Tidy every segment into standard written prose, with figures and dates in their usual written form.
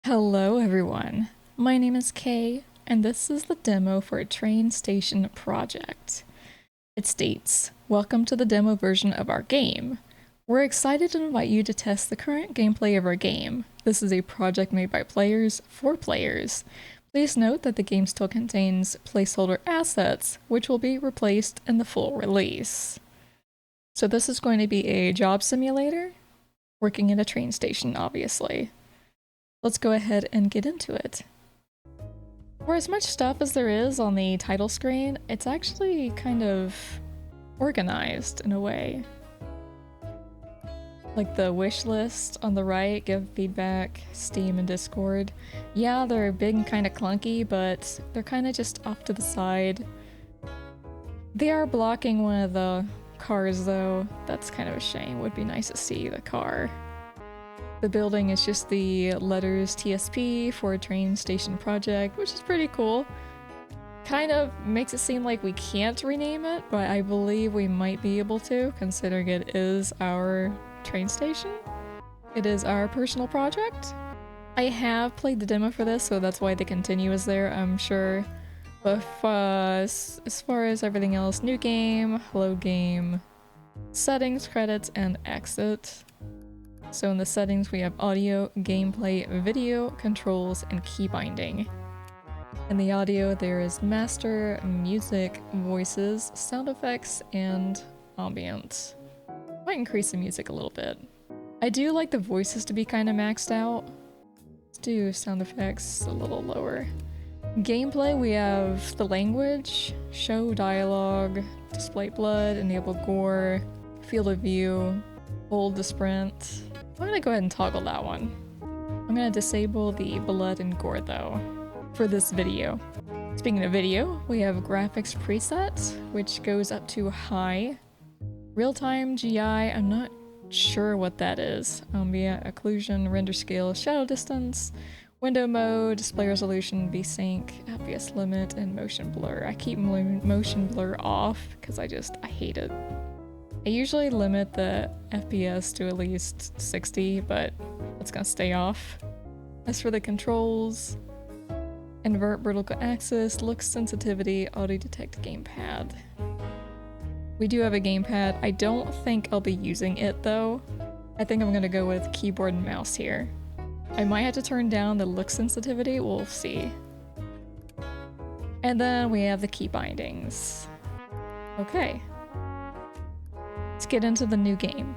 Hello everyone, my name is Kay, and this is the demo for a train station project. It states, welcome to the demo version of our game. We're excited to invite you to test the current gameplay of our game. This is a project made by players for players. Please note that the game still contains placeholder assets, which will be replaced in the full release. So this is going to be a job simulator, working at a train station, obviously. Let's go ahead and get into it. For as much stuff as there is on the title screen, it's actually kind of organized in a way. Like the wish list on the right, give feedback, Steam and Discord. Yeah, they're big and kind of clunky, but they're kind of just off to the side. They are blocking one of the cars though. That's kind of a shame. Would be nice to see the car. The building is just the letters TSP for a train station project, which is pretty cool. Kind of makes it seem like we can't rename it, but I believe we might be able to, considering it is our train station. It is our personal project. I have played the demo for this, so that's why the continue is there, I'm sure. But as far as everything else, new game, load game, settings, credits, and exit. So in the settings we have audio, gameplay, video, controls, and key binding. In the audio there is master, music, voices, sound effects, and ambient. Might increase the music a little bit. I do like the voices to be kind of maxed out. Let's do sound effects a little lower. Gameplay we have the language, show dialogue, display blood, enable gore, field of view, hold to sprint. I'm gonna go ahead and toggle that one. I'm gonna disable the blood and gore though, for this video. Speaking of video, we have graphics preset, which goes up to high. Real-time GI, I'm not sure what that is. Ambient, occlusion, render scale, shadow distance, window mode, display resolution, VSync, FPS limit, and motion blur. I keep motion blur off because I hate it. I usually limit the FPS to at least 60, but it's gonna stay off. As for the controls, invert vertical axis, look sensitivity, auto detect gamepad. We do have a gamepad. I don't think I'll be using it though. I think I'm gonna go with keyboard and mouse here. I might have to turn down the look sensitivity, we'll see. And then we have the key bindings. Okay. Let's get into the new game.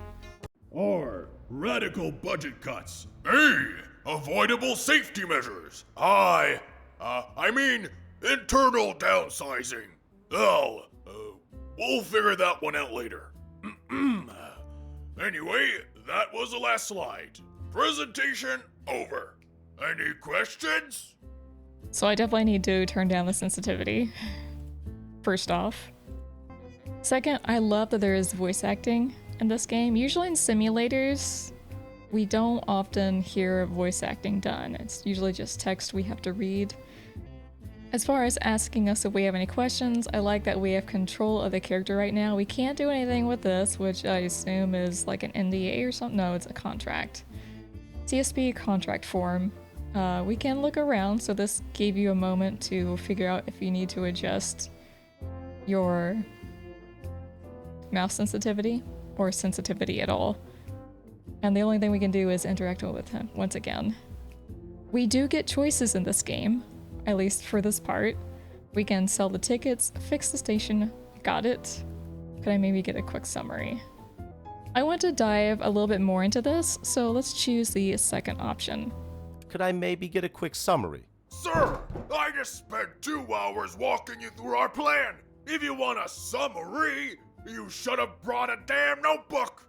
R. Radical budget cuts. A. Avoidable safety measures. I mean internal downsizing. L. We'll figure that one out later. Anyway, that was the last slide. Presentation over. Any questions? So I definitely need to turn down the sensitivity. First off. Second, I love that there is voice acting in this game. Usually in simulators, we don't often hear voice acting done. It's usually just text we have to read. As far as asking us if we have any questions, I like that we have control of the character right now. We can't do anything with this, which I assume is like an NDA or something. No, it's a contract. TSP contract form. We can look around, so this gave you a moment to figure out if you need to adjust your mouse sensitivity or sensitivity at all. And the only thing we can do is interact with him once again. We do get choices in this game, at least for this part. We can sell the tickets, fix the station, got it. Could I maybe get a quick summary? I want to dive a little bit more into this, so let's choose the second option. Could I maybe get a quick summary? Sir, I just spent 2 hours walking you through our plan. If you want a summary, you should have brought a damn notebook!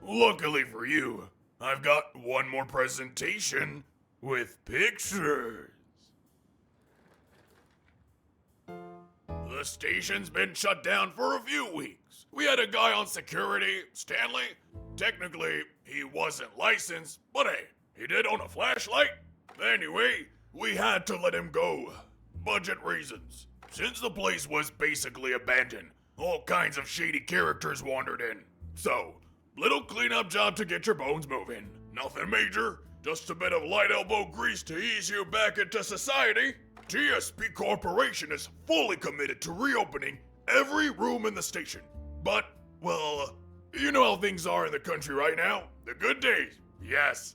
Luckily for you, I've got one more presentation with pictures. The station's been shut down for a few weeks. We had a guy on security, Stanley. Technically, he wasn't licensed, but hey, he did own a flashlight. Anyway, we had to let him go. Budget reasons. Since the place was basically abandoned, all kinds of shady characters wandered in. So, little cleanup job to get your bones moving. Nothing major. Just a bit of light elbow grease to ease you back into society. TSP Corporation is fully committed to reopening every room in the station. But, well, you know how things are in the country right now. The good days, yes,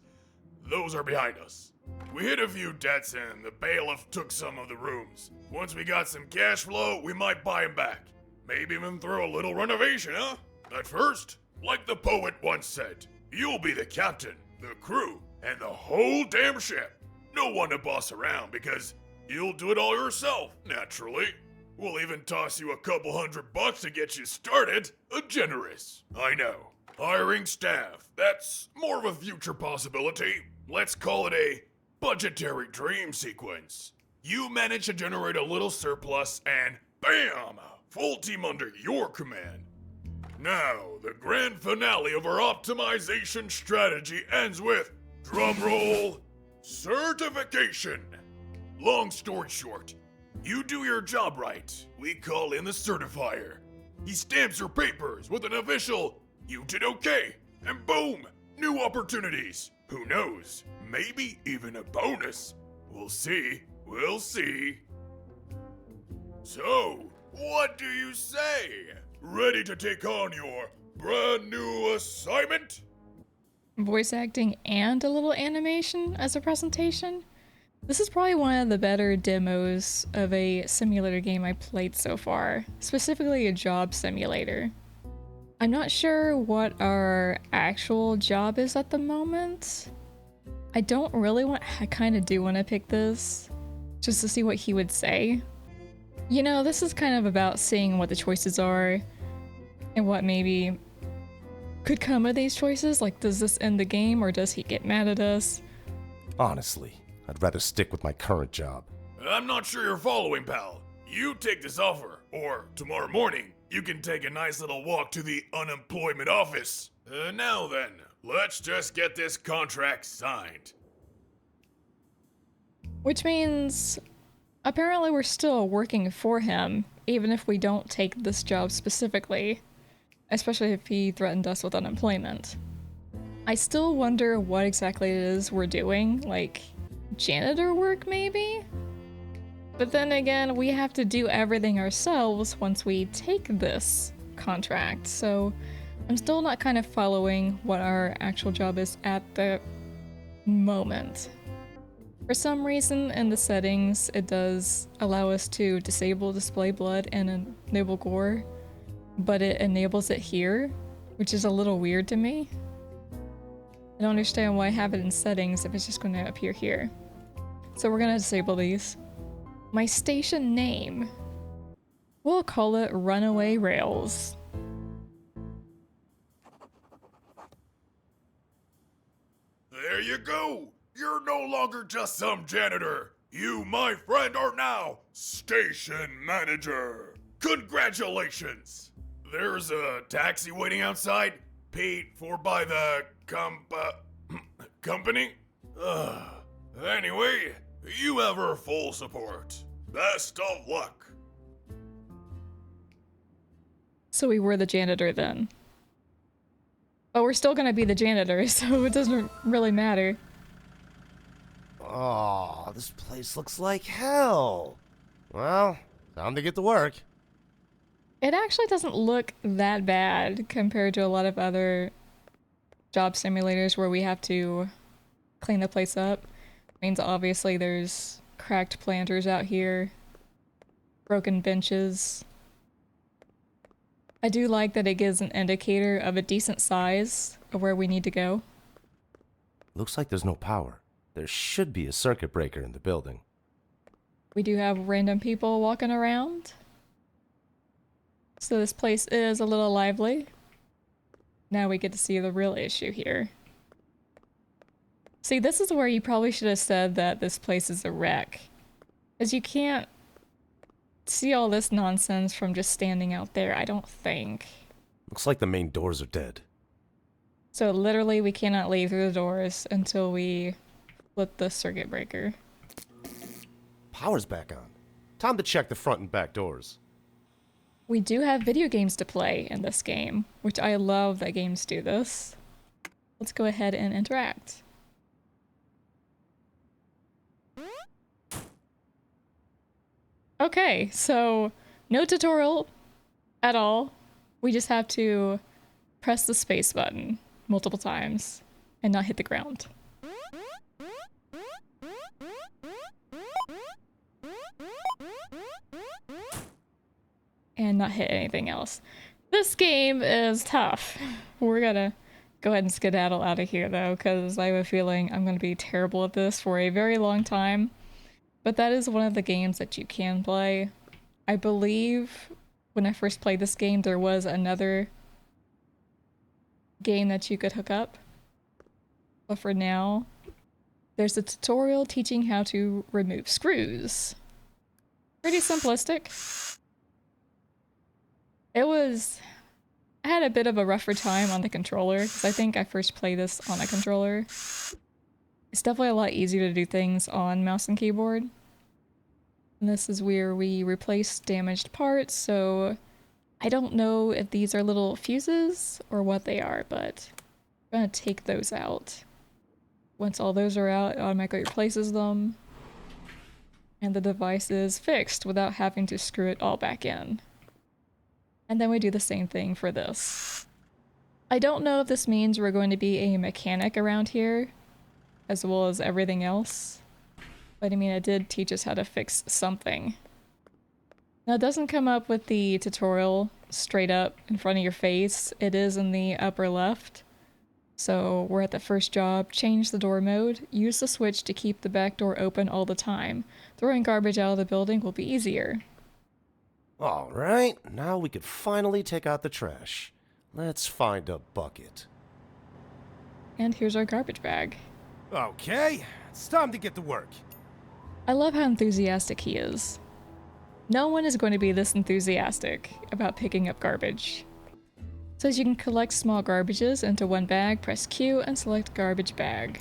those are behind us. We hit a few debts and the bailiff took some of the rooms. Once we got some cash flow, we might buy them back. Maybe even throw a little renovation, huh? At first, like the poet once said, you'll be the captain, the crew, and the whole damn ship. No one to boss around because you'll do it all yourself, naturally. We'll even toss you a couple $100 to get you started. Generous, I know. Hiring staff, that's more of a future possibility. Let's call it a budgetary dream sequence. You manage to generate a little surplus and bam! Full team under your command. Now, the grand finale of our optimization strategy ends with, drumroll, certification. Long story short, you do your job right, we call in the certifier. He stamps your papers with an official, you did okay, and boom, new opportunities. Who knows, maybe even a bonus. We'll see, we'll see. So, what do you say? Ready to take on your brand new assignment? Voice acting and a little animation as a presentation? This is probably one of the better demos of a simulator game I played so far, specifically a job simulator. I'm not sure what our actual job is at the moment. I kind of do want to pick this, just to see what he would say. You know, this is kind of about seeing what the choices are, and what maybe could come of these choices. Like, does this end the game, or does he get mad at us? Honestly, I'd rather stick with my current job. I'm not sure you're following, pal. You take this offer, or tomorrow morning, you can take a nice little walk to the unemployment office. Now then, let's just get this contract signed. Which means, apparently we're still working for him, even if we don't take this job specifically. Especially if he threatened us with unemployment. I still wonder what exactly it is we're doing, like janitor work maybe? But then again, we have to do everything ourselves once we take this contract, so I'm still not kind of following what our actual job is at the moment. For some reason in the settings, it does allow us to disable display blood and enable gore, but it enables it here, which is a little weird to me. I don't understand why I have it in settings if it's just going to appear here. So we're going to disable these. My station name. We'll call it Runaway Rails. There you go! You're no longer just some janitor. You, my friend, are now station manager. Congratulations! There's a taxi waiting outside, paid for by the company? Anyway, you have our full support. Best of luck. So we were the janitor then. But we're still gonna be the janitor, so it doesn't really matter. Oh, this place looks like hell. Well, time to get to work. It actually doesn't look that bad compared to a lot of other job simulators where we have to clean the place up. Means obviously there's cracked planters out here, broken benches. I do like that it gives an indicator of a decent size of where we need to go. Looks like there's no power. There should be a circuit breaker in the building. We do have random people walking around. So this place is a little lively. Now we get to see the real issue here. See, this is where you probably should have said that this place is a wreck. As you can't see all this nonsense from just standing out there, I don't think. Looks like the main doors are dead. So literally we cannot leave through the doors until we flip the circuit breaker. Power's back on. Time to check the front and back doors. We do have video games to play in this game, which I love that games do this. Let's go ahead and interact. Okay, so no tutorial at all. We just have to press the space button multiple times and not hit the ground. And not hit anything else. This game is tough. We're gonna go ahead and skedaddle out of here though, because I have a feeling I'm gonna be terrible at this for a very long time. But that is one of the games that you can play. I believe when I first played this game, there was another game that you could hook up. But for now, there's a tutorial teaching how to remove screws. Pretty simplistic. I had a bit of a rougher time on the controller, because I think I first played this on a controller. It's definitely a lot easier to do things on mouse and keyboard. And this is where we replace damaged parts, so I don't know if these are little fuses or what they are, but I'm gonna take those out. Once all those are out, it automatically replaces them. And the device is fixed without having to screw it all back in. And then we do the same thing for this. I don't know if this means we're going to be a mechanic around here, as well as everything else. But I mean, it did teach us how to fix something. Now, it doesn't come up with the tutorial straight up in front of your face. It is in the upper left. So we're at the first job. Change the door mode. Use the switch to keep the back door open all the time. Throwing garbage out of the building will be easier. All right, now we could finally take out the trash. Let's find a bucket. And here's our garbage bag. Okay, it's time to get to work. I love how enthusiastic he is. No one is going to be this enthusiastic about picking up garbage. It says you can collect small garbages into one bag, press Q, and select garbage bag.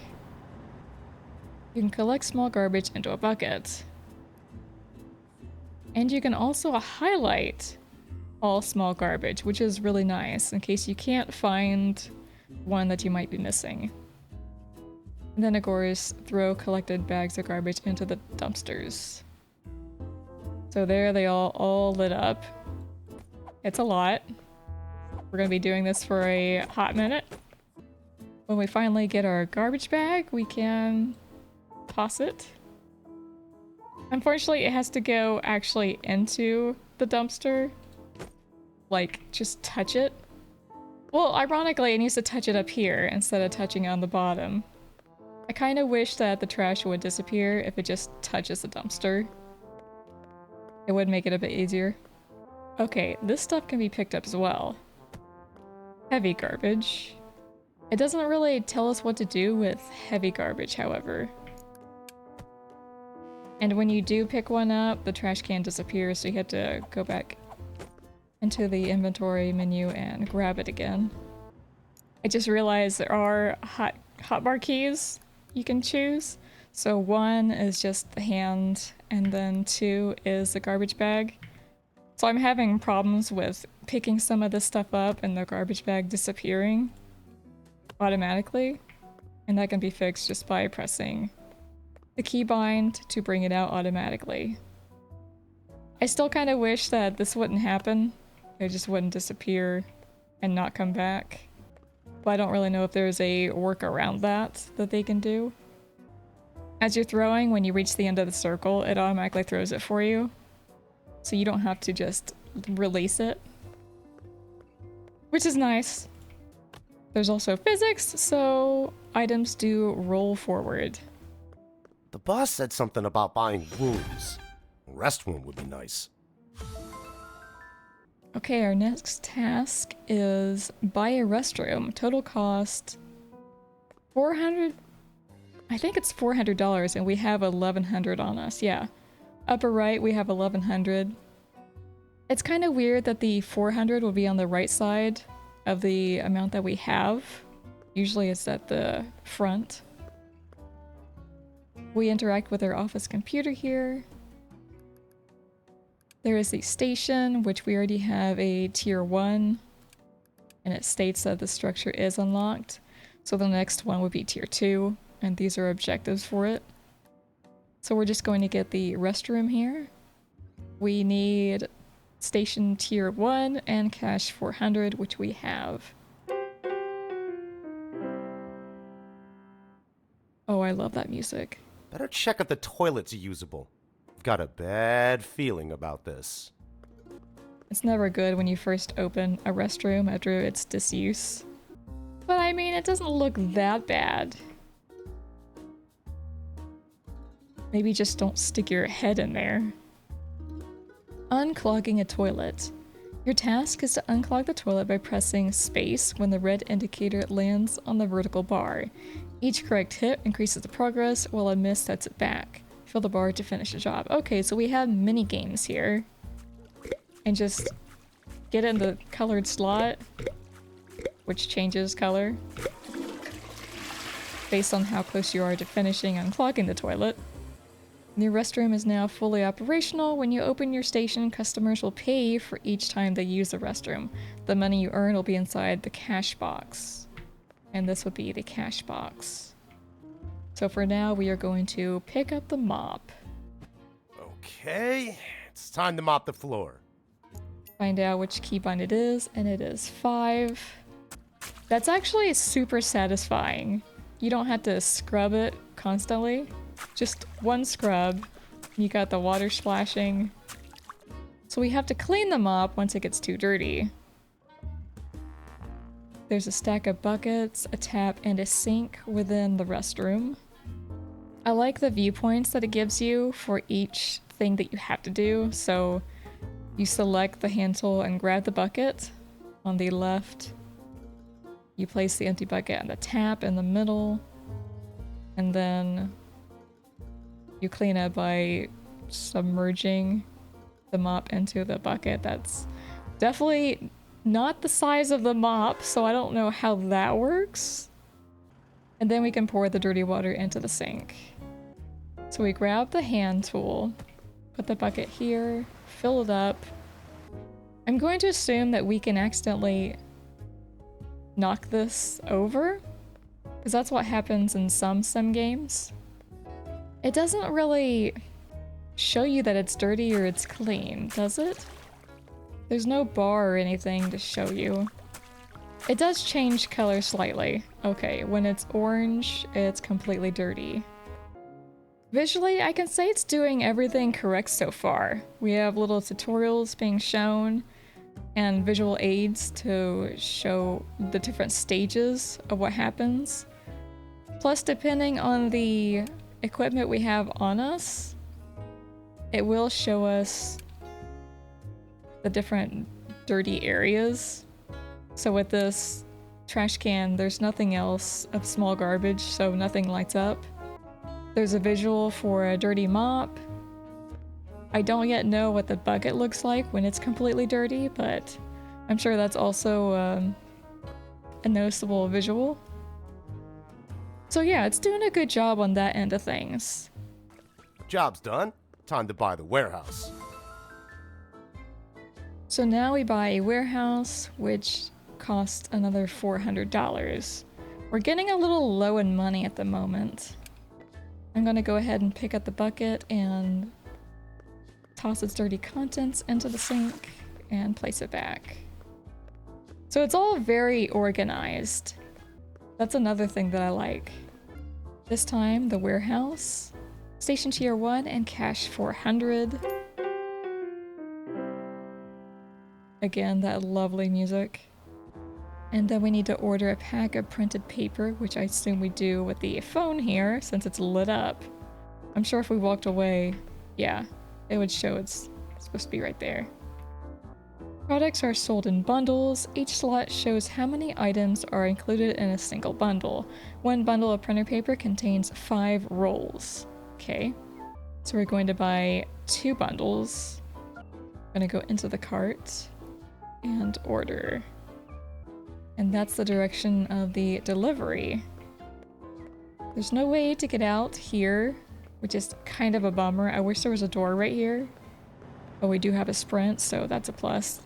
You can collect small garbage into a bucket. And you can also highlight all small garbage, which is really nice in case you can't find one that you might be missing. And then of course, throw collected bags of garbage into the dumpsters. So there they all lit up. It's a lot. We're gonna be doing this for a hot minute. When we finally get our garbage bag, we can toss it. Unfortunately, it has to go actually into the dumpster. Like, just touch it. Well, ironically, it needs to touch it up here instead of touching on the bottom. I kind of wish that the trash would disappear if it just touches the dumpster. It would make it a bit easier. Okay, this stuff can be picked up as well. Heavy garbage. It doesn't really tell us what to do with heavy garbage, however. And when you do pick one up, the trash can disappears, so you have to go back into the inventory menu and grab it again. I just realized there are hotbar keys you can choose. So 1 is just the hand, and then 2 is the garbage bag. So I'm having problems with picking some of this stuff up and the garbage bag disappearing automatically. And that can be fixed just by pressing the keybind to bring it out automatically. I still kind of wish that this wouldn't happen. It just wouldn't disappear and not come back. But I don't really know if there's a workaround that they can do. As you're throwing, when you reach the end of the circle, it automatically throws it for you. So you don't have to just release it. Which is nice. There's also physics, so items do roll forward. The boss said something about buying wounds. A rest wound would be nice. Okay, our next task is buy a restroom. Total cost 400. I think it's $400 and we have 1,100 on us. Yeah. Upper right, we have 1,100. It's kind of weird that the 400 will be on the right side of the amount that we have. Usually it's at the front. We interact with our office computer here. There is the station, which we already have a tier 1, and it states that the structure is unlocked. So the next one would be tier 2, and these are objectives for it. So we're just going to get the restroom here. We need station tier 1 and cash 400, which we have. Oh, I love that music. Better check if the toilet's usable. Got a bad feeling about this. It's never good when you first open a restroom after its disuse. But I mean, it doesn't look that bad. Maybe just don't stick your head in there. Unclogging a toilet. Your task is to unclog the toilet by pressing space when the red indicator lands on the vertical bar. Each correct hit increases the progress, while a miss sets it back. Fill the bar to finish the job. Okay, so we have mini games here. And just get in the colored slot, which changes color based on how close you are to finishing unclogging the toilet. Your restroom is now fully operational. When you open your station, customers will pay for each time they use the restroom. The money you earn will be inside the cash box. And this would be the cash box. So for now, we are going to pick up the mop. Okay, it's time to mop the floor. Find out which keybind it is, and it is 5. That's actually super satisfying. You don't have to scrub it constantly. Just one scrub. You got the water splashing. So we have to clean the mop once it gets too dirty. There's a stack of buckets, a tap, and a sink within the restroom. I like the viewpoints that it gives you for each thing that you have to do. So you select the hand tool and grab the bucket on the left. You place the empty bucket on the tap in the middle. And then you clean it by submerging the mop into the bucket. That's definitely not the size of the mop, so I don't know how that works. And then we can pour the dirty water into the sink. So we grab the hand tool, put the bucket here, fill it up. I'm going to assume that we can accidentally knock this over, because that's what happens in some sim games. It doesn't really show you that it's dirty or it's clean, does it? There's no bar or anything to show you. It does change color slightly. Okay, when it's orange, it's completely dirty. Visually, I can say it's doing everything correct so far. We have little tutorials being shown and visual aids to show the different stages of what happens. Plus, depending on the equipment we have on us, it will show us the different dirty areas. So with this trash can, there's nothing else of small garbage, so nothing lights up. There's a visual for a dirty mop. I don't yet know what the bucket looks like when it's completely dirty, but I'm sure that's also a noticeable visual. So yeah, it's doing a good job on that end of things. Job's done. Time to buy the warehouse. So now we buy a warehouse, which costs another $400. We're getting a little low in money at the moment. I'm gonna go ahead and pick up the bucket and toss its dirty contents into the sink and place it back. So it's all very organized. That's another thing that I like. This time, the warehouse, station tier 1, and cash 400. Again, that lovely music. And then we need to order a pack of printed paper, which I assume we do with the phone here, since it's lit up. I'm sure if we walked away, yeah, it would show it's supposed to be right there. Products are sold in bundles. Each slot shows how many items are included in a single bundle. One bundle of printer paper contains 5 rolls. Okay, so we're going to buy 2 bundles. I'm gonna go into the cart and order. And that's the direction of the delivery. There's no way to get out here, which is kind of a bummer. I wish there was a door right here. But we do have a sprint, so that's a plus.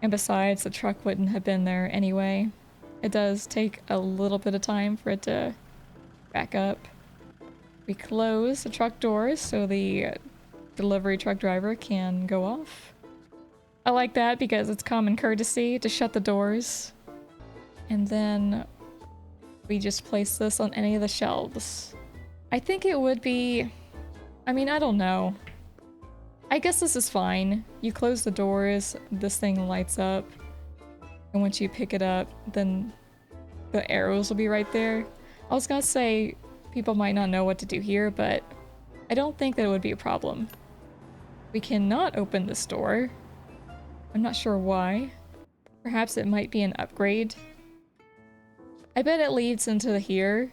And besides, the truck wouldn't have been there anyway. It does take a little bit of time for it to back up. We close the truck doors so the delivery truck driver can go off. I like that because it's common courtesy to shut the doors. And then we just place this on any of the shelves. I think it would be... I mean, I don't know. I guess this is fine. You close the doors, this thing lights up. And once you pick it up, then the arrows will be right there. I was gonna say people might not know what to do here, but I don't think that it would be a problem. We cannot open this door. I'm not sure why. Perhaps it might be an upgrade. I bet it leads into here.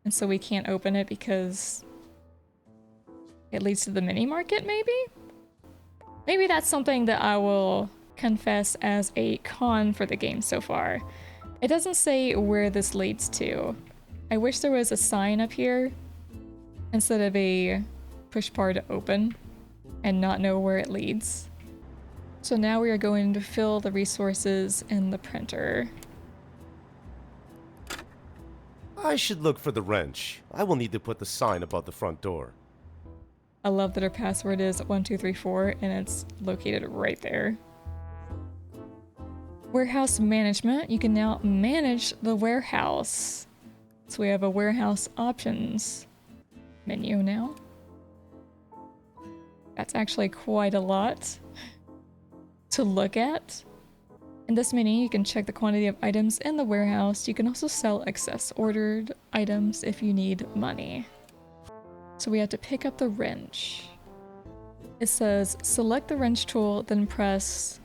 And so we can't open it because it leads to the mini market, maybe? Maybe that's something that I will confess as a con for the game so far. It doesn't say where this leads to. I wish there was a sign up here instead of a push bar to open and not know where it leads. So now we are going to fill the resources in the printer. I should look for the wrench. I will need to put the sign above the front door. I love that our password is 1234 and it's located right there. Warehouse management. You can now manage the warehouse. So we have a warehouse options menu now. That's actually quite a lot to look at. In this menu, you can check the quantity of items in the warehouse. You can also sell excess ordered items if you need money. So we have to pick up the wrench. It says select the wrench tool, then press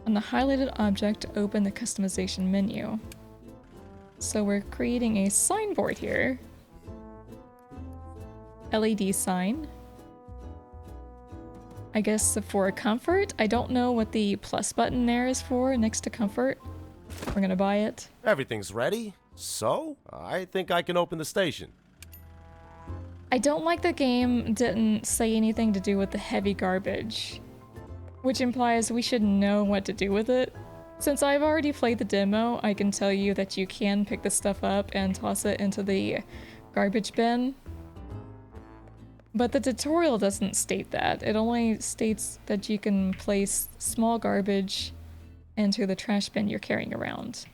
on the highlighted object to open the customization menu. So we're creating a signboard here. LED sign. I guess for comfort. I don't know what the plus button there is for next to comfort. We're gonna buy it. Everything's ready? So, I think I can open the station. I don't like the game didn't say anything to do with the heavy garbage, which implies we should know what to do with it. Since I've already played the demo, I can tell you that you can pick this stuff up and toss it into the garbage bin. But the tutorial doesn't state that. It only states that you can place small garbage into the trash bin you're carrying around.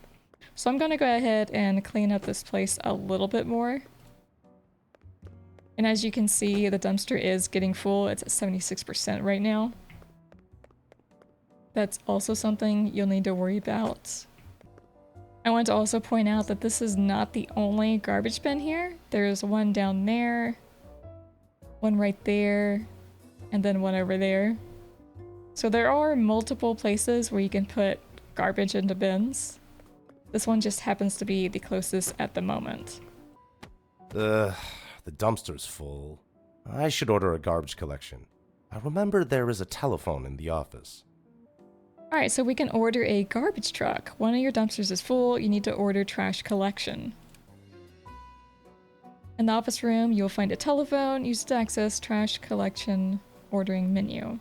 So I'm gonna go ahead and clean up this place a little bit more. And as you can see, the dumpster is getting full. It's at 76% right now. That's also something you'll need to worry about. I want to also point out that this is not the only garbage bin here. There's one down there, one right there, and then one over there. So there are multiple places where you can put garbage into bins. This one just happens to be the closest at the moment. The dumpster's full. I should order a garbage collection. I remember there is a telephone in the office. Alright, so we can order a garbage truck. One of your dumpsters is full, you need to order trash collection. In the office room, you'll find a telephone, use it to access trash collection ordering menu.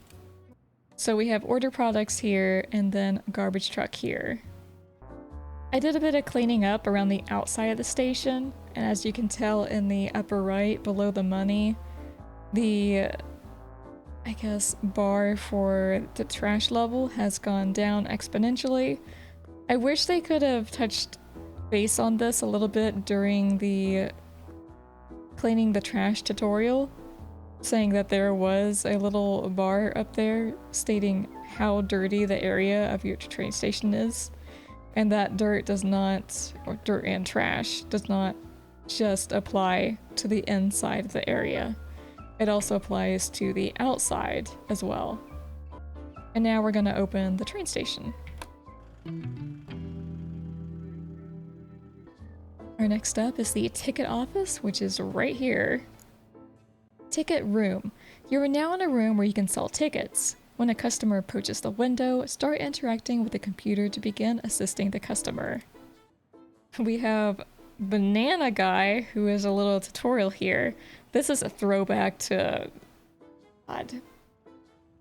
So we have order products here, and then garbage truck here. I did a bit of cleaning up around the outside of the station, and as you can tell in the upper right, below the money, the, I guess, bar for the trash level has gone down exponentially. I wish they could have touched base on this a little bit during the cleaning the trash tutorial, saying that there was a little bar up there stating how dirty the area of your train station is, and that dirt does not, or dirt and trash, does not just apply to the inside of the area. It also applies to the outside as well. And now we're gonna open the train station. Our next step is the ticket office, which is right here. Ticket room. You are now in a room where you can sell tickets. When a customer approaches the window, start interacting with the computer to begin assisting the customer. We have Banana Guy, who is a little tutorial here. This is a throwback to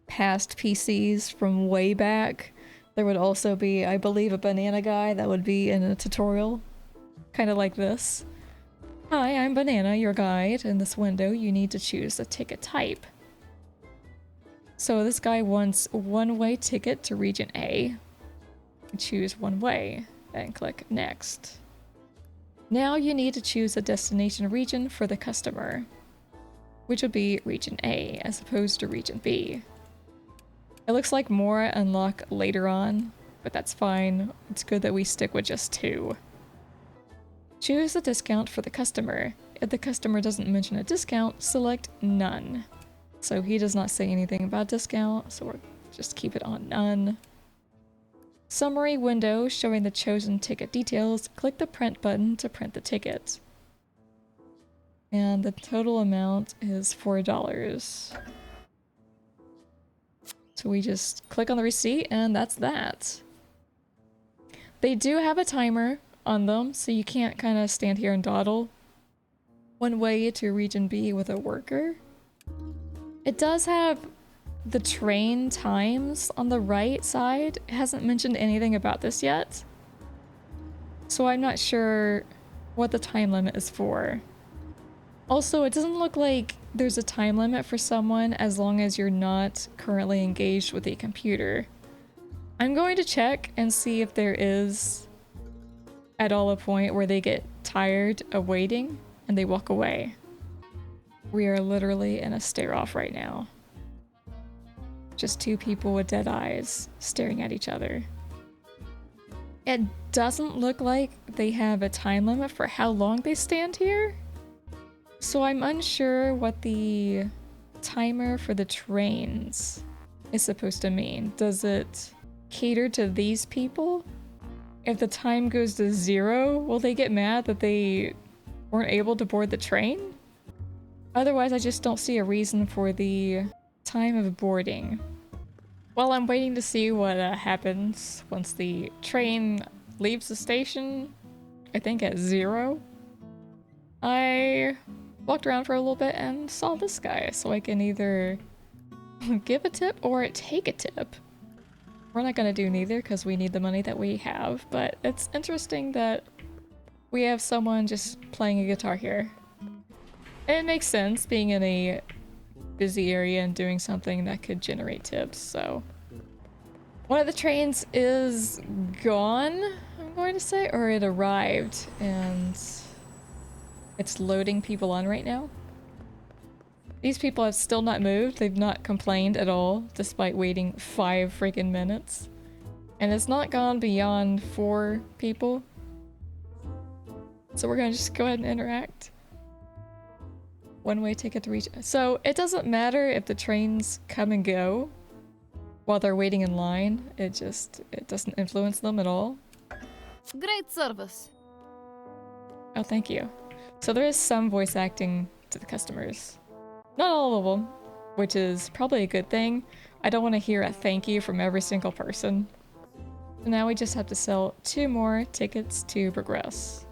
past PCs from way back. There would also be, I believe, a Banana Guy that would be in a tutorial. Kind of like this. Hi, I'm Banana, your guide. In this window, you need to choose the ticket type. So this guy wants one-way ticket to region A. Choose one way and click next. Now you need to choose a destination region for the customer, which would be region A as opposed to region B. It looks like more unlock later on, but that's fine. It's good that we stick with just 2. Choose a discount for the customer. If the customer doesn't mention a discount, select none. So he does not say anything about discount, so we'll just keep it on none. Summary window showing the chosen ticket details. Click the print button to print the ticket. And the total amount is $4. So we just click on the receipt and that's that. They do have a timer on them, so you can't kind of stand here and dawdle. One way to region B with a worker. It does have the train times on the right side. It hasn't mentioned anything about this yet. So I'm not sure what the time limit is for. Also, it doesn't look like there's a time limit for someone as long as you're not currently engaged with a computer. I'm going to check and see if there is at all a point where they get tired of waiting and they walk away. We are literally in a stare-off right now. Just 2 people with dead eyes staring at each other. It doesn't look like they have a time limit for how long they stand here. So I'm unsure what the timer for the trains is supposed to mean. Does it cater to these people? If the time goes to 0, will they get mad that they weren't able to board the train? Otherwise, I just don't see a reason for the time of boarding. While I'm waiting to see what happens once the train leaves the station, I think at 0, I walked around for a little bit and saw this guy, so I can either give a tip or take a tip. We're not gonna do neither because we need the money that we have, but it's interesting that we have someone just playing a guitar here. And it makes sense being in a busy area and doing something that could generate tips, so. One of the trains is gone, I'm going to say, or it arrived and it's loading people on right now. These people have still not moved. They've not complained at all, despite waiting 5 freaking minutes. And it's not gone beyond 4 people. So we're gonna just go ahead and interact. One-way ticket to reach. So it doesn't matter if the trains come and go while they're waiting in line. It doesn't influence them at all. Great service. Oh, thank you. So there is some voice acting to the customers. Not all of them, which is probably a good thing. I don't want to hear a thank you from every single person. So now we just have to sell 2 more tickets to progress.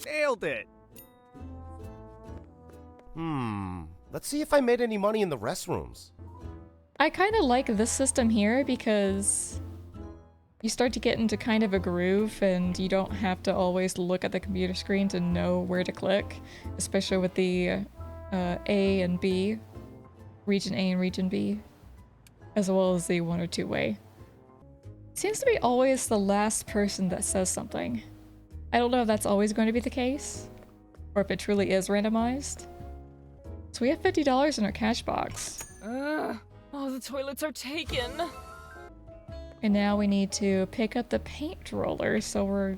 Nailed it! Let's see if I made any money in the restrooms. I kind of like this system here because you start to get into kind of a groove and you don't have to always look at the computer screen to know where to click, especially with the A and B, region A and region B, as well as the 1 or 2 way. Seems to be always the last person that says something. I don't know if that's always going to be the case, or if it truly is randomized. So we have $50 in our cash box. Oh, the toilets are taken. And now we need to pick up the paint roller, so we're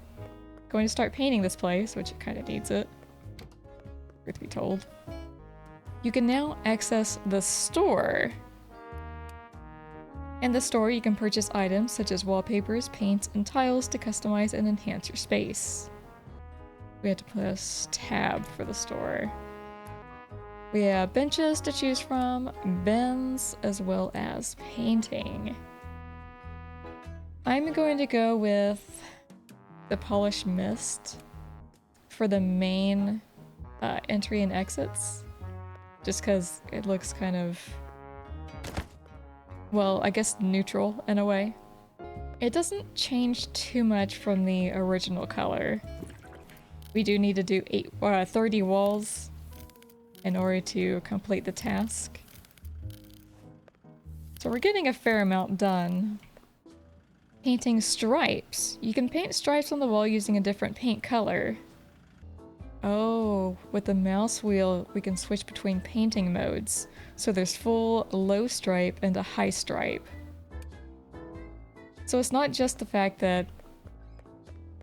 going to start painting this place, which it kind of needs it, truth be told. You can now access the store. In the store, you can purchase items such as wallpapers, paints, and tiles to customize and enhance your space. We have to press tab for the store. We have benches to choose from, bins, as well as painting. I'm going to go with the polished mist for the main entry and exits, just because it looks kind of well, I guess neutral in a way. It doesn't change too much from the original color. We do need to do 30 walls in order to complete the task. So we're getting a fair amount done. Painting stripes. You can paint stripes on the wall using a different paint color. Oh, with the mouse wheel, we can switch between painting modes. So there's full, low stripe, and a high stripe. So it's not just the fact that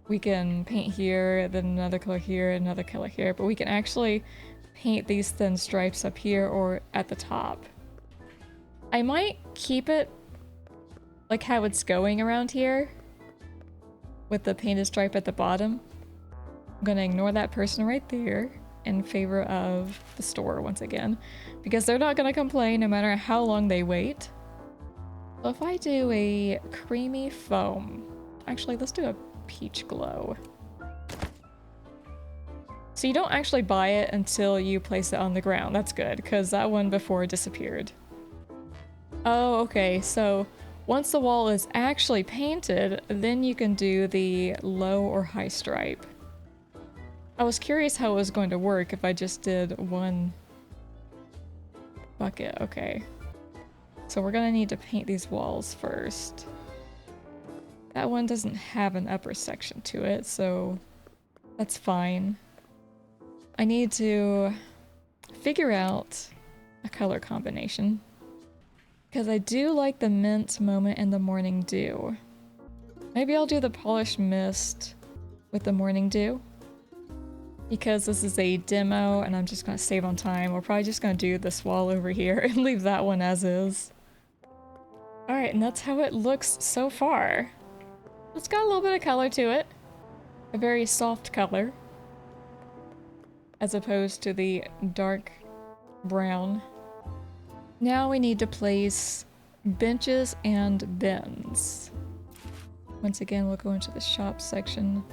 we can paint here, then another color here, another color here, but we can actually paint these thin stripes up here or at the top. I might keep it like how it's going around here with the painted stripe at the bottom. I'm gonna ignore that person right there in favor of the store once again, because they're not gonna complain no matter how long they wait. So if I do a creamy foam, actually let's do a peach glow. So you don't actually buy it until you place it on the ground. That's good, because that one before disappeared. Oh, okay, so once the wall is actually painted, then you can do the low or high stripe. I was curious how it was going to work if I just did one bucket. Okay. So we're gonna need to paint these walls first. That one doesn't have an upper section to it, so that's fine. I need to figure out a color combination, because I do like the mint moment and the morning dew. Maybe I'll do the polished mist with the morning dew, because this is a demo and I'm just gonna save on time. We're probably just gonna do this wall over here and leave that one as is. Alright, and that's how it looks so far. It's got a little bit of color to it. A very soft color, as opposed to the dark brown. Now we need to place benches and bins. Once again, we'll go into the shop section.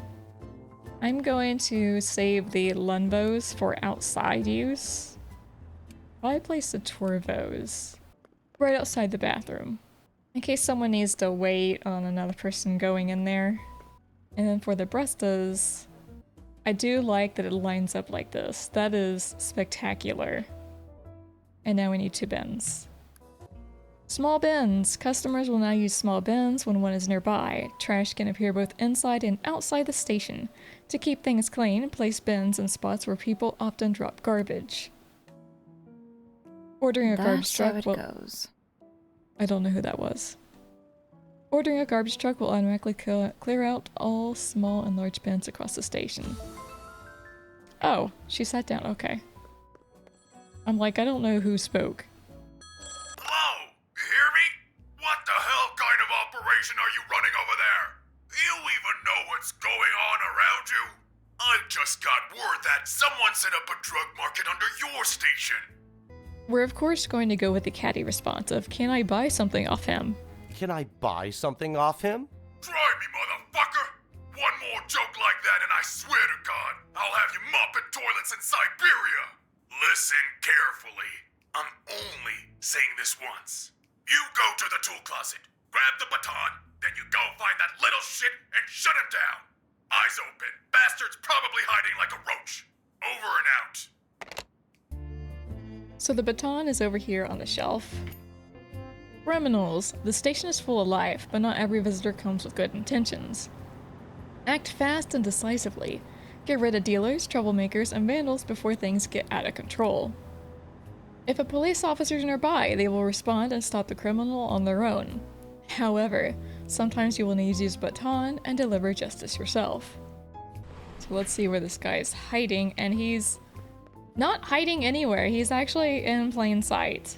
I'm going to save the Lunbos for outside use. I'll place the Torvos right outside the bathroom, in case someone needs to wait on another person going in there. And then for the Brestas, I do like that it lines up like this. That is spectacular. And now we need 2 bins. Small bins. Customers will now use small bins when one is nearby. Trash can appear both inside and outside the station. To keep things clean, place bins in spots where people often drop garbage. Ordering a garbage truck will... goes. I don't know who that was. Ordering a garbage truck will automatically clear out all small and large bins across the station. Oh, she sat down. Okay. I'm like, I don't know who spoke. Hello? You hear me? What the hell kind of operation are you running over there? You even know what's going on around you? I just got word that someone set up a drug market under your station. We're of course going to go with the catty response of, can I buy something off him? Can I buy something off him? Try me, motherfucker! One more joke like that and I swear to God, I'll have you mopping toilets in Siberia! Listen carefully. I'm only saying this once. You go to the tool closet, grab the baton, then you go find that little shit and shut him down. Eyes open. Bastard's probably hiding like a roach. Over and out. So the baton is over here on the shelf. Criminals. The station is full of life, but not every visitor comes with good intentions. Act fast and decisively. Get rid of dealers, troublemakers, and vandals before things get out of control. If a police officer is nearby, they will respond and stop the criminal on their own. However, sometimes you will need to use a baton and deliver justice yourself. So let's see where this guy is hiding, and he's not hiding anywhere. He's actually in plain sight.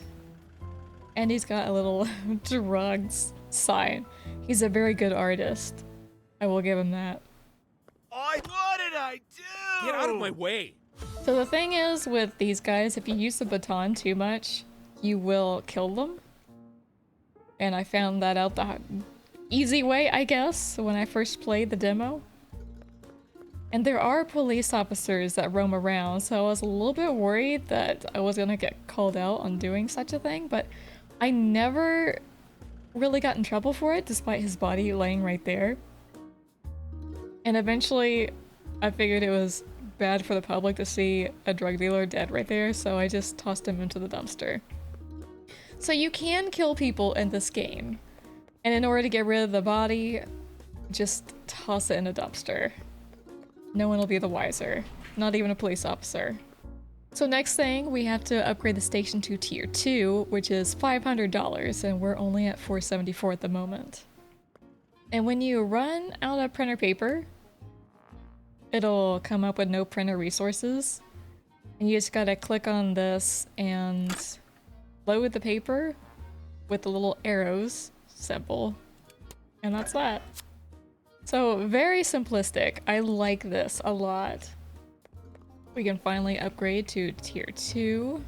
And he's got a little drugs sign. He's a very good artist. I will give him that. What did I do? Get out of my way! So the thing is with these guys, if you use the baton too much, you will kill them. And I found that out the easy way, I guess, when I first played the demo. And there are police officers that roam around, so I was a little bit worried that I was gonna get called out on doing such a thing, but I never really got in trouble for it despite his body laying right there. And eventually I figured it was bad for the public to see a drug dealer dead right there, so I just tossed him into the dumpster. So you can kill people in this game, and in order to get rid of the body, just toss it in a dumpster. No one will be the wiser, not even a police officer. So next thing, we have to upgrade the station to tier 2, which is $500, and we're only at $474 at the moment. And when you run out of printer paper, it'll come up with no printer resources. And you just gotta click on this and load the paper with the little arrows symbol. And that's that. So very simplistic. I like this a lot. We can finally upgrade to tier 2.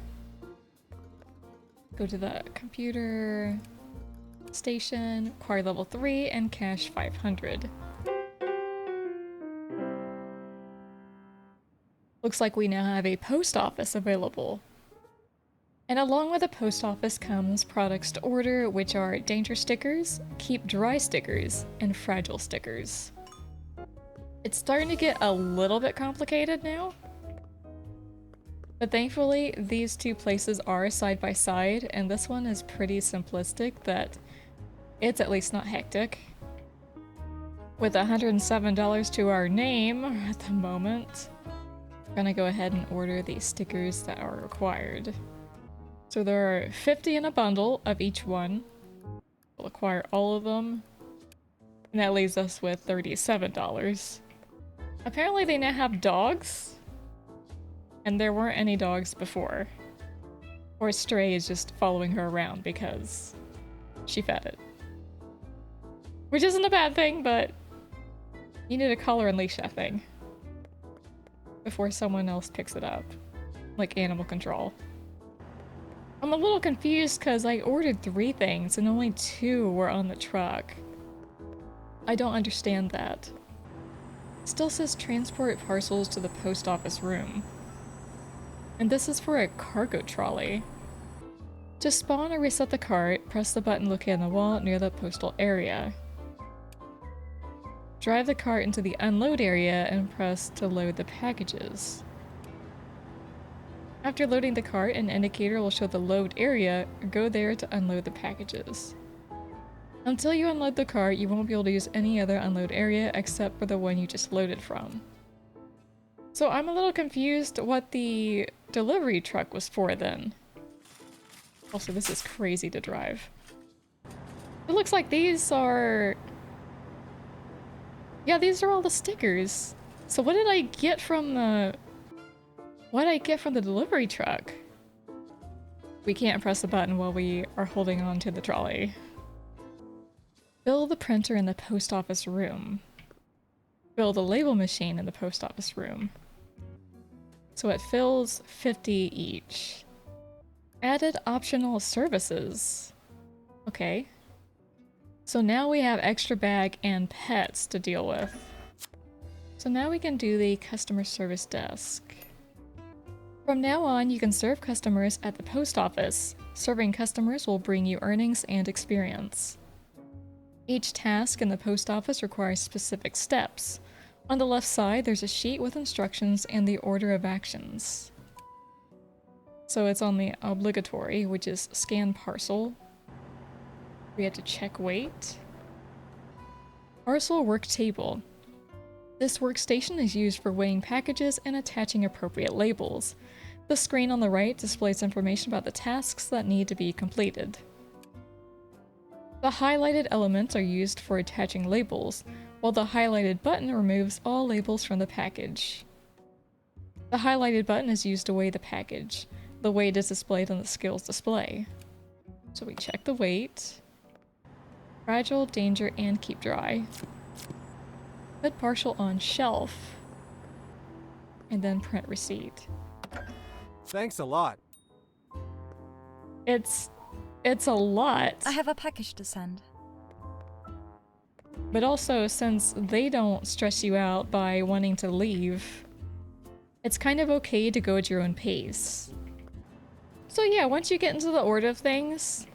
Go to the computer station, acquire level 3, and cash 500. Looks like we now have a post office available. And along with the post office comes products to order, which are danger stickers, keep dry stickers, and fragile stickers. It's starting to get a little bit complicated now. But thankfully, these two places are side by side, and this one is pretty simplistic that it's at least not hectic. With $107 to our name at the moment, we're gonna go ahead and order the stickers that are required. So there are 50 in a bundle of each one. We'll acquire all of them. And that leaves us with $37. Apparently they now have dogs. And there weren't any dogs before. Or Stray is just following her around because she fed it. Which isn't a bad thing, but you need to collar and leash that thing before someone else picks it up. Like animal control. I'm a little confused because I ordered 3 things and only 2 were on the truck. I don't understand that. Still says transport parcels to the post office room. And this is for a cargo trolley. To spawn or reset the cart, press the button located on the wall near the postal area. Drive the cart into the unload area and press to load the packages. After loading the cart, an indicator will show the load area. Go there to unload the packages. Until you unload the cart, you won't be able to use any other unload area except for the one you just loaded from. So I'm a little confused what the delivery truck was for then. Also, this is crazy to drive. It looks like these are... Yeah, these are all the stickers. So what did I get from the... What did I get from the delivery truck? We can't press the button while we are holding on to the trolley. Fill the printer in the post office room. Fill the label machine in the post office room. So it fills 50 each. Added optional services. Okay. So now we have extra bag and pets to deal with. So now we can do the customer service desk. From now on, you can serve customers at the post office. Serving customers will bring you earnings and experience. Each task in the post office requires specific steps. On the left side, there's a sheet with instructions and the order of actions. So it's on the obligatory, which is scan parcel. We have to check weight. Parcel work table. This workstation is used for weighing packages and attaching appropriate labels. The screen on the right displays information about the tasks that need to be completed. The highlighted elements are used for attaching labels, while the highlighted button removes all labels from the package. The highlighted button is used to weigh the package. The weight is displayed on the skills display. So we check the weight. Fragile, danger, and keep dry. Put partial on shelf. And then print receipt. Thanks a lot. It's a lot. I have a package to send. But also, since they don't stress you out by wanting to leave, it's kind of okay to go at your own pace. So yeah, once you get into the order of things,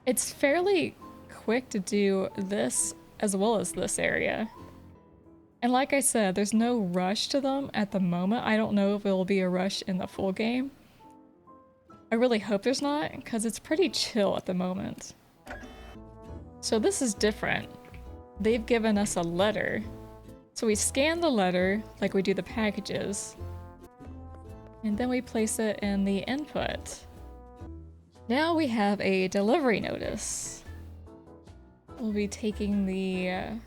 it's fairly quick to do this as well as this area. And like I said, there's no rush to them at the moment. I don't know if it'll be a rush in the full game. I really hope there's not, because it's pretty chill at the moment. So this is different. They've given us a letter. So we scan the letter like we do the packages. And then we place it in the input. Now we have a delivery notice. We'll be taking the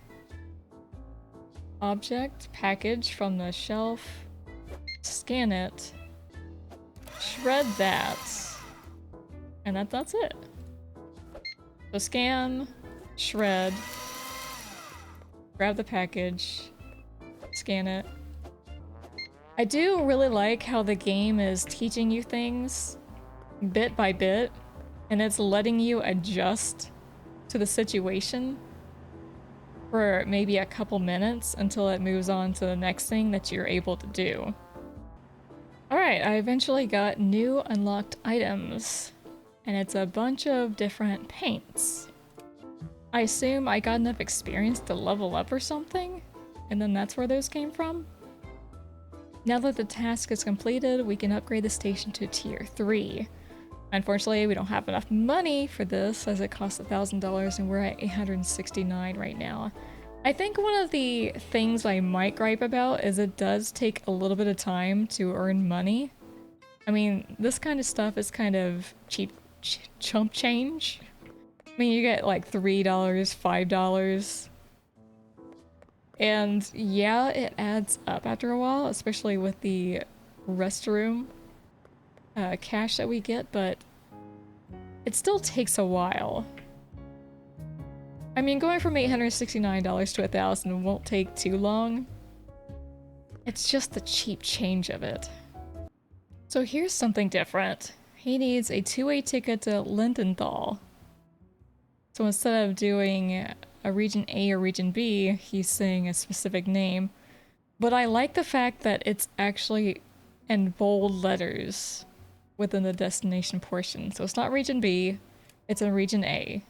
object package from the shelf, scan it, shred that, and that's it. So scan, shred, grab the package, scan it. I do really like how the game is teaching you things bit by bit, and it's letting you adjust to the situation for maybe a couple minutes until it moves on to the next thing that you're able to do. Alright, I eventually got new unlocked items, and it's a bunch of different paints. I assume I got enough experience to level up or something, and then that's where those came from. Now that the task is completed, we can upgrade the station to tier 3. Unfortunately, we don't have enough money for this, as it costs $1,000 and we're at $869 right now. I think one of the things I might gripe about is it does take a little bit of time to earn money. I mean, this kind of stuff is kind of cheap chump change. I mean, you get like $3, $5. And yeah, it adds up after a while, especially with the restroom cash that we get, but it still takes a while. I mean, going from $869 to $1,000 won't take too long. It's just the cheap change of it. So here's something different. He needs a two-way ticket to Lindenthal. So instead of doing a region A or region B, he's saying a specific name. But I like the fact that it's actually in bold letters within the destination portion. So it's not region B, it's in region A.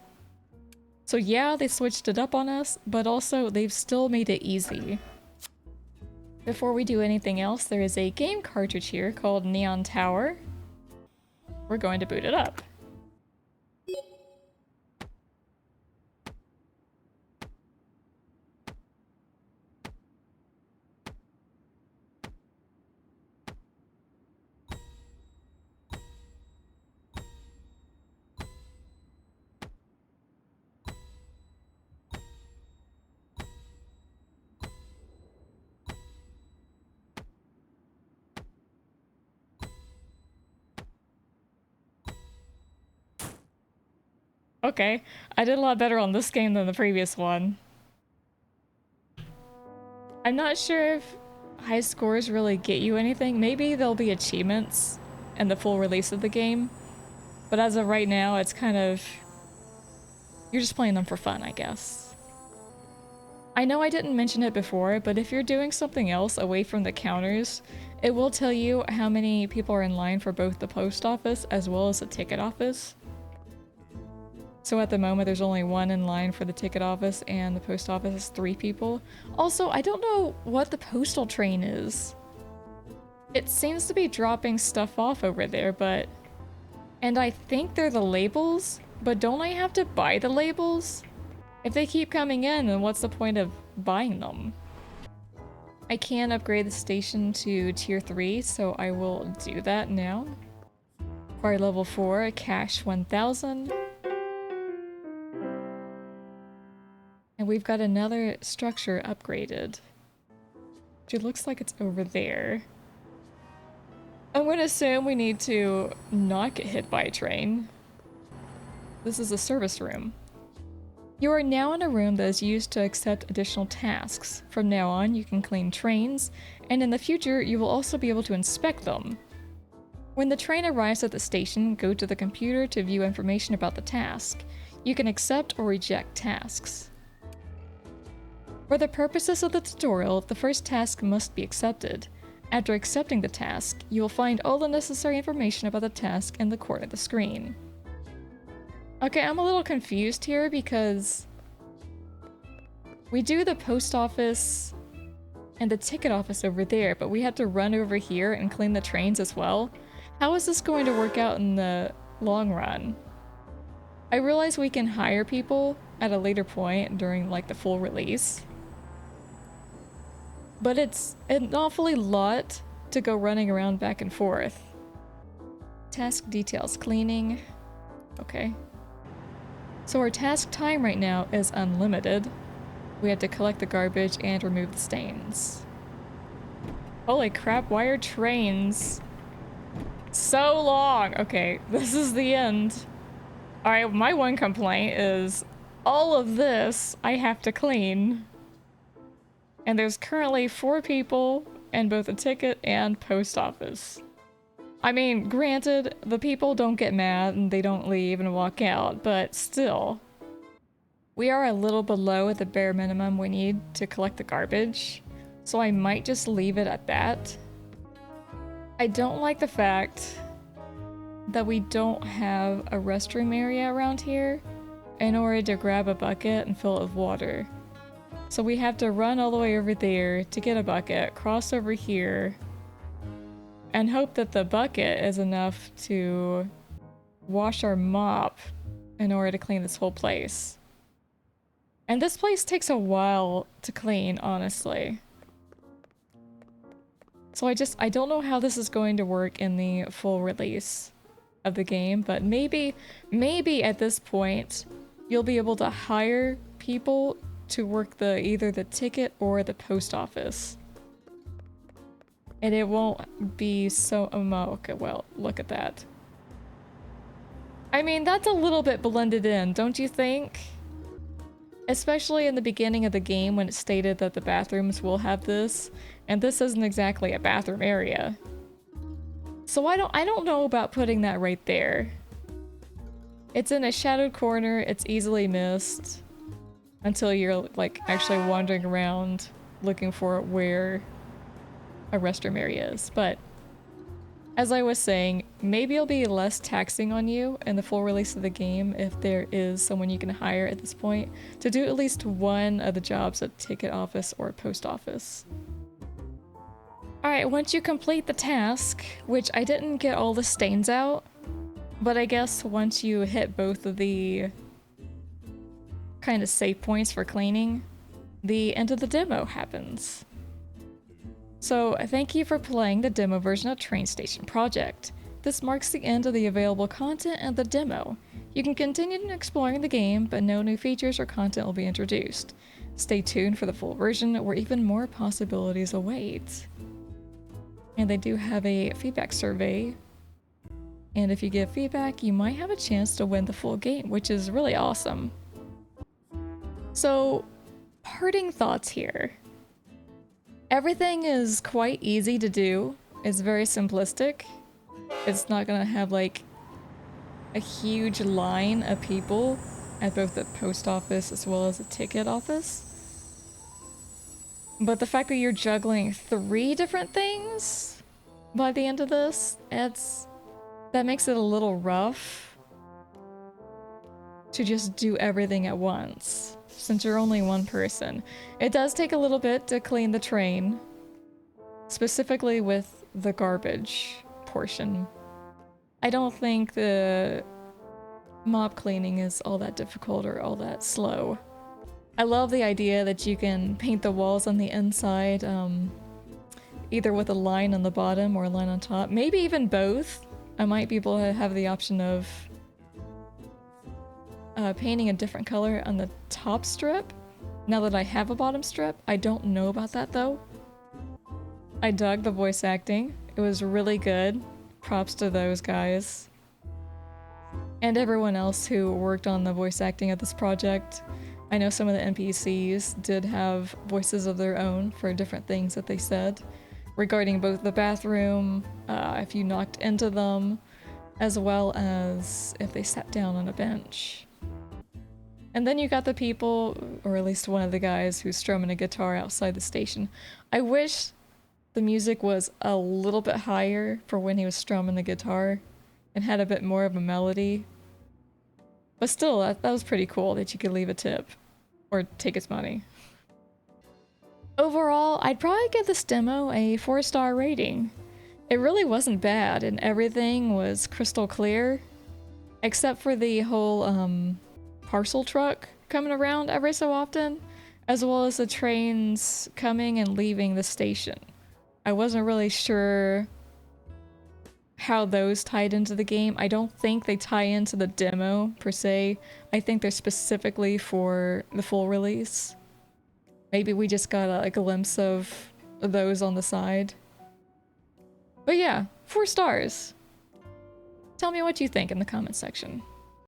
So yeah, they switched it up on us, but also they've still made it easy. Before we do anything else, there is a game cartridge here called Neon Tower. We're going to boot it up. Okay, I did a lot better on this game than the previous one. I'm not sure if high scores really get you anything. Maybe there'll be achievements in the full release of the game. But as of right now, it's kind of... you're just playing them for fun, I guess. I know I didn't mention it before, but if you're doing something else away from the counters, it will tell you how many people are in line for both the post office as well as the ticket office. So at the moment, there's only one in line for the ticket office, and the post office is 3 people. Also, I don't know what the postal train is. It seems to be dropping stuff off over there, but... and I think they're the labels, but don't I have to buy the labels? If they keep coming in, then what's the point of buying them? I can upgrade the station to tier 3, so I will do that now. Acquire level 4, cash 1,000. And we've got another structure upgraded. Which it looks like it's over there. I'm gonna assume we need to not get hit by a train. This is a service room. You are now in a room that is used to accept additional tasks. From now on, you can clean trains, and in the future, you will also be able to inspect them. When the train arrives at the station, go to the computer to view information about the task. You can accept or reject tasks. For the purposes of the tutorial, the first task must be accepted. After accepting the task, you will find all the necessary information about the task in the corner of the screen. Okay, I'm a little confused here because we do the post office and the ticket office over there, but we had to run over here and clean the trains as well. How is this going to work out in the long run? I realize we can hire people at a later point during like the full release, but it's an awfully lot to go running around back and forth. Task details, cleaning. Okay. So our task time right now is unlimited. We have to collect the garbage and remove the stains. Holy crap, why are trains so long? Okay, this is the end. Alright, my one complaint is all of this I have to clean. And there's currently 4 people in both the ticket and post office. I mean, granted, the people don't get mad and they don't leave and walk out, but still. We are a little below the bare minimum we need to collect the garbage, so I might just leave it at that. I don't like the fact that we don't have a restroom area around here in order to grab a bucket and fill it with water. So we have to run all the way over there to get a bucket, cross over here, and hope that the bucket is enough to wash our mop in order to clean this whole place. And this place takes a while to clean, honestly. So I don't know how this is going to work in the full release of the game, but maybe at this point you'll be able to hire people to work either the ticket or the post office. And it won't be so okay, well, look at that. I mean, that's a little bit blended in, don't you think? Especially in the beginning of the game when it stated that the bathrooms will have this, and this isn't exactly a bathroom area. So I don't know about putting that right there. It's in a shadowed corner, it's easily missed until you're like actually wandering around looking for where a restroom area is. But as I was saying, maybe it'll be less taxing on you in the full release of the game if there is someone you can hire at this point to do at least one of the jobs at ticket office or post office. Alright, once you complete the task, which I didn't get all the stains out, but I guess once you hit both of the kind of save points for cleaning, the end of the demo happens. So thank you for playing the demo version of Train Station Project. This marks the end of the available content and the demo. You can continue exploring the game, but no new features or content will be introduced. Stay tuned for the full version where even more possibilities await. And they do have a feedback survey. And if you give feedback, you might have a chance to win the full game, which is really awesome. So, parting thoughts here. Everything is quite easy to do. It's very simplistic. It's not gonna have like a huge line of people at both the post office as well as the ticket office. But the fact that you're juggling 3 different things by the end of this, that makes it a little rough to just do everything at once, since you're only one person. It does take a little bit to clean the train, specifically with the garbage portion. I don't think the mop cleaning is all that difficult or all that slow. I love the idea that you can paint the walls on the inside, either with a line on the bottom or a line on top. Maybe even both. I might be able to have the option of painting a different color on the top strip. Now that I have a bottom strip, I don't know about that though. I dug the voice acting. It was really good. Props to those guys. And everyone else who worked on the voice acting of this project. I know some of the NPCs did have voices of their own for different things that they said regarding both the bathroom, if you knocked into them, as well as if they sat down on a bench. And then you got the people, or at least one of the guys, who's strumming a guitar outside the station. I wish the music was a little bit higher for when he was strumming the guitar and had a bit more of a melody. But still, that was pretty cool that you could leave a tip. Or take its money. Overall, I'd probably give this demo a 4-star rating. It really wasn't bad, and everything was crystal clear. Except for the whole, parcel truck coming around every so often. As well as the trains coming and leaving the station. I wasn't really sure how those tied into the game. I don't think they tie into the demo, per se. I think they're specifically for the full release. Maybe we just got a glimpse of those on the side. But yeah, 4 stars. Tell me what you think in the comment section.